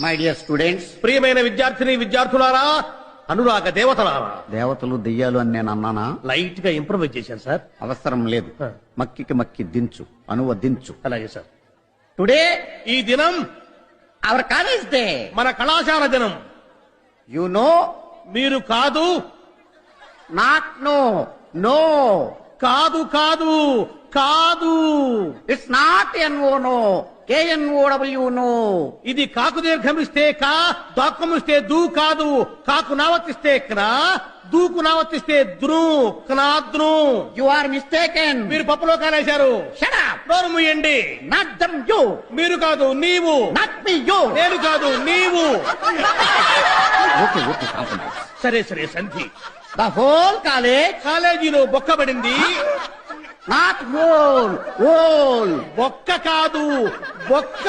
My dear students, ప్రియమైన విద్యార్థిని విద్యార్థులారా, అనురాగ దేవతలారా. దేవతలు దెయ్యాలు అని నేను అన్నానా? లైట్ గా ఇంప్రూవైజ్ చేశాను సార్. అవసరం లేదు. మక్కికి మక్కి దించు, అనువదించు. అలాగే సార్. టుడే ఈ దినం అవర్ కాలేజ్ డే. మన కళాశాల దినం. యు నో, మీరు కాదు, నాట్ నో, నో, కాదు కాదు కాదు, it's not N O no, K N O W no. ఇది కాకు దీర్ఘమిస్తే కా, దాక్కుమిస్తే దూ కాదు. కాకు నావర్తిస్తే క్నా, దూకు నావర్తిస్తే ద్రు, క్నాద్రు. You are mistaken. మీరు పప్పులో కాలేశారు. Shut up. నోరు మూయండి. Not dum you. మీరు కాదు నీవు. Not me you. నేను కాదు నీవు. Okay okay, compromise. సరే సరే సంధి. The whole college. కాలేజీలో బొక్కబడింది. Not whole, whole. బొక్క కాదు, బొక్క.